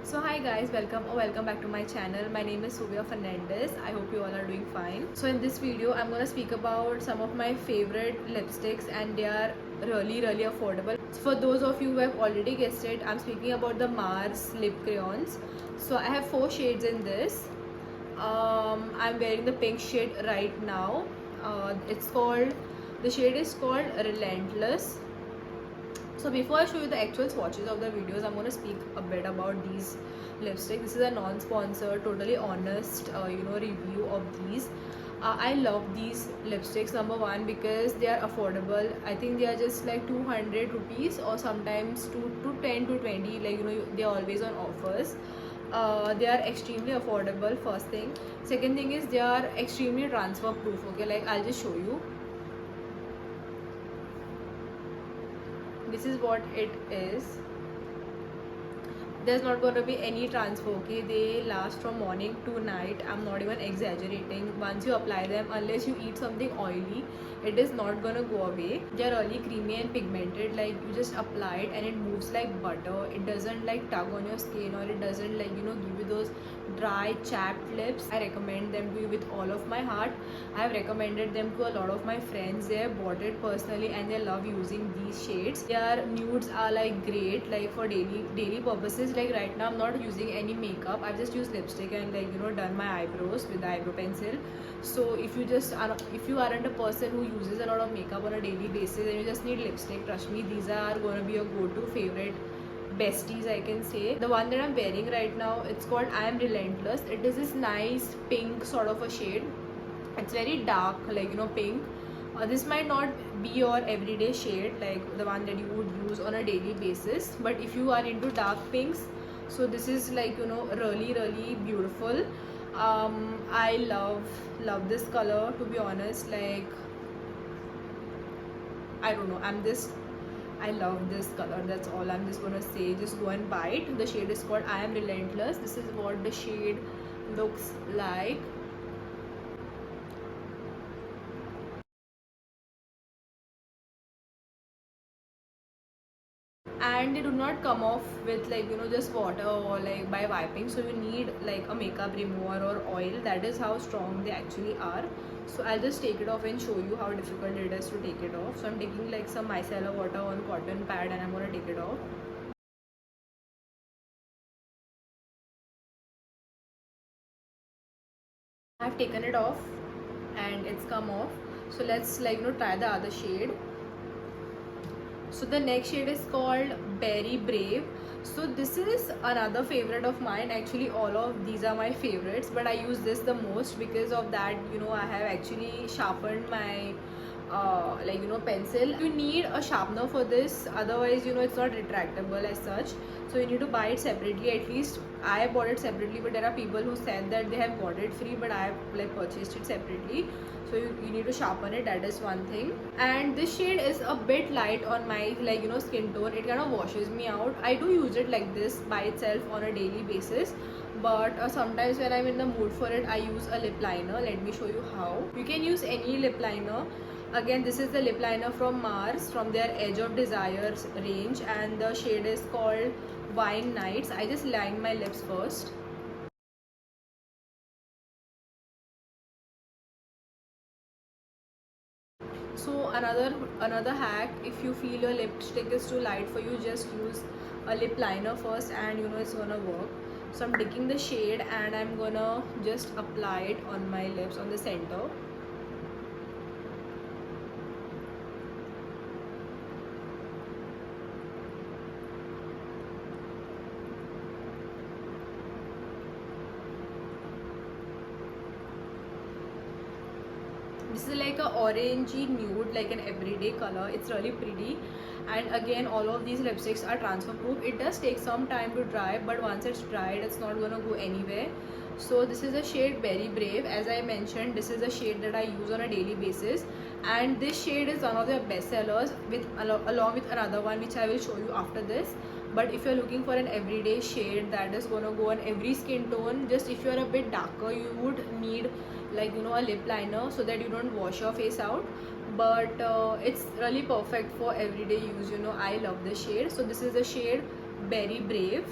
So hi guys, welcome back to my channel. My name is Suvia Fernandez. I hope you all are doing fine. So in this video, I'm gonna speak about some of my favorite lipsticks, and they are really affordable. So for those of you who have already guessed it, I'm speaking about the Mars lip crayons. So I have 4 shades in this. I'm wearing the pink shade right now. The shade is called Relentless. So before I show you the actual swatches of the videos, I'm going to speak a bit about these lipsticks. This is a non-sponsored, totally honest, review of these. I love these lipsticks. Number one, because they are affordable. I think they are just like 200 rupees, or sometimes to 10 to 20. They are always on offers. They are extremely affordable. First thing. Second thing is they are extremely transfer proof. Okay, like I'll just show you. This is what it is. There's not going to be any transfer. Okay, they last from morning to night. I'm not even exaggerating. Once you apply them, unless you eat something oily, it is not gonna go away. They're really creamy and pigmented. Like, you just apply it and it moves like butter. It doesn't like tug on your skin, or it doesn't give you those dry chapped lips. I recommend them to you with all of my heart. I have recommended them to a lot of my friends. They have bought it personally and they love using these shades. Their nudes are like great, like for daily purposes. Like right now I'm not using any makeup. I've just used lipstick and done my eyebrows with the eyebrow pencil. So if you aren't a person who uses a lot of makeup on a daily basis and you just need lipstick, trust me, these are going to be your go-to favorite besties, I can say. The one that I'm wearing right now, it's called I Am Relentless. It is this nice pink sort of a shade. It's very dark, pink. This might not be your everyday shade, like the one that you would use on a daily basis, but if you are into dark pinks, so this is really beautiful. I love this color, to be honest. Like, I don't know, I love this color. That's all I'm just gonna say. Just go and buy it. The shade is called I Am Relentless. This is what the shade looks like. And they do not come off with just water or like by wiping, so you need like a makeup remover or oil. That is how strong they actually are. So I'll just take it off and show you how difficult it is to take it off. So I'm taking like some micellar water on cotton pad and I'm gonna take it off. I've taken it off and it's come off. So let's try the other shade. So the next shade is called Berry Brave. So this is another favorite of mine. Actually, all of these are my favorites, but I use this the most because of that. I have actually sharpened my pencil. You need a sharpener for this, otherwise it's not retractable as such. So you need to buy it separately. At least I bought it separately, but there are people who said that they have bought it free, but I have purchased it separately. So you need to sharpen it. That is one thing. And this shade is a bit light on my skin tone. It kind of washes me out. I do use it like this by itself on a daily basis, but sometimes when I'm in the mood for it, I use a lip liner. Let me show you how. You can use any lip liner. Again, this is the lip liner from Mars, from their Edge of Desires range, and the shade is called Wine Nights. I just line my lips first. So another hack, if you feel your lipstick is too light for you, just use a lip liner first and it's gonna work. So I'm taking the shade and I'm gonna just apply it on my lips, on the center. This is like a orangey nude, like an everyday color. It's really pretty. And again, all of these lipsticks are transfer proof. It does take some time to dry, but once it's dried, it's not gonna go anywhere. So this is the shade Berry Brave. As I mentioned, this is a shade that I use on a daily basis, and this shade is one of their best sellers, along with another one which I will show you after this. But if you're looking for an everyday shade that is gonna go on every skin tone, just if you're a bit darker, you would need a lip liner so that you don't wash your face out. But it's really perfect for everyday use. I love this shade. So this is the shade Berry Brave.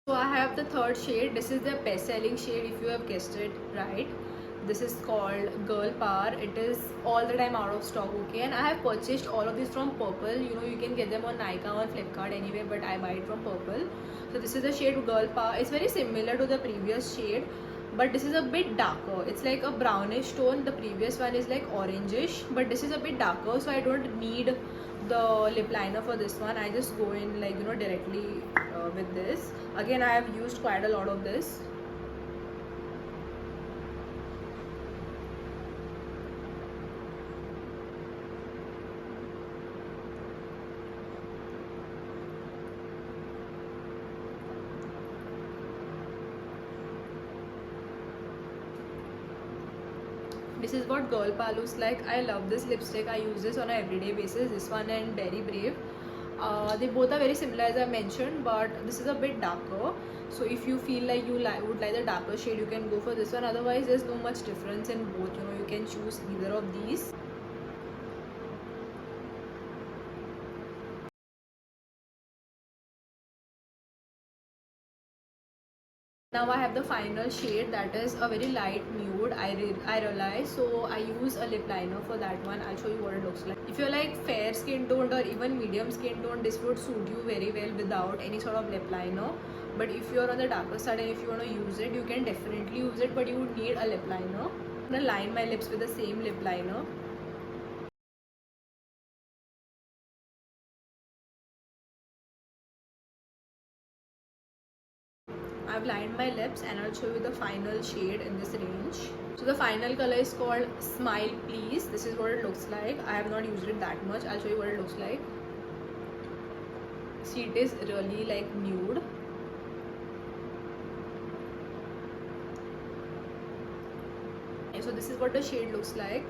So I have the third shade. This is the best selling shade, if you have guessed it right. This is called Girl Power. It is all the time out of stock, okay? And I have purchased all of these from Purple. You know, you can get them on Nykaa, on Flipkart, anywhere, but I buy it from Purple. So this is the shade Girl Power. It's very similar to the previous shade, but this is a bit darker. It's like a brownish tone. The previous one is like orangish, but this is a bit darker, so I don't need the lip liner for this one. I just go in like, you know, directly with this. Again, I have used quite a lot of this. This is what Girl Power looks like. I love this lipstick. I use this on an everyday basis. This one and Berry Brave. They both are very similar, as I mentioned, but this is a bit darker. So if you feel like you would like the darker shade, you can go for this one. Otherwise, there's no much difference in both. You know, you can choose either of these. Now I have the final shade, that is a very light nude. I realize, so I use a lip liner for that one. I'll show you what it looks like. If you're like fair skin toned or even medium skin tone, this would suit you very well without any sort of lip liner. But if you're on the darker side and if you want to use it, you can definitely use it, but you would need a lip liner. I'm gonna line my lips with the same lip liner. I've lined my lips and I'll show you the final shade in this range. So the final color is called Smile Please. This is what it looks like. I have not used it that much. I'll show you what it looks like. See, it is really like nude. And so this is what the shade looks like.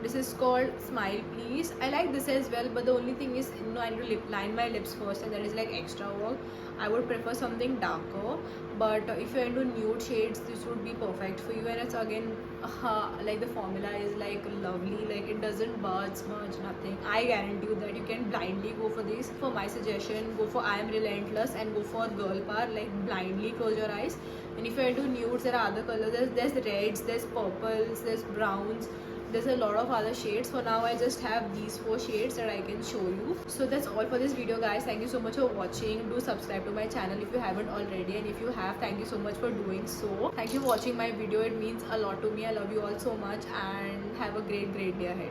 This is called Smile Please. I like this as well, but the only thing is, you know, I need to line my lips first, and that is like extra work. I would prefer something darker, but if you're into nude shades, this would be perfect for you. And it's again, like the formula is like lovely, like it doesn't burn, smudge, nothing. I guarantee you that you can blindly go for this. For my suggestion, go for I Am Relentless and go for Girl Power. Like blindly close your eyes. And if you're into nudes, there are other colors. There's reds, there's purples, there's browns. There's a lot of other shades. For now, I just have these 4 shades that I can show you. So that's all for this video, guys. Thank you so much for watching. Do subscribe to my channel if you haven't already, and if you have, thank you so much for doing so. Thank you for watching my video. It means a lot to me. I love you all so much, and have a great day ahead.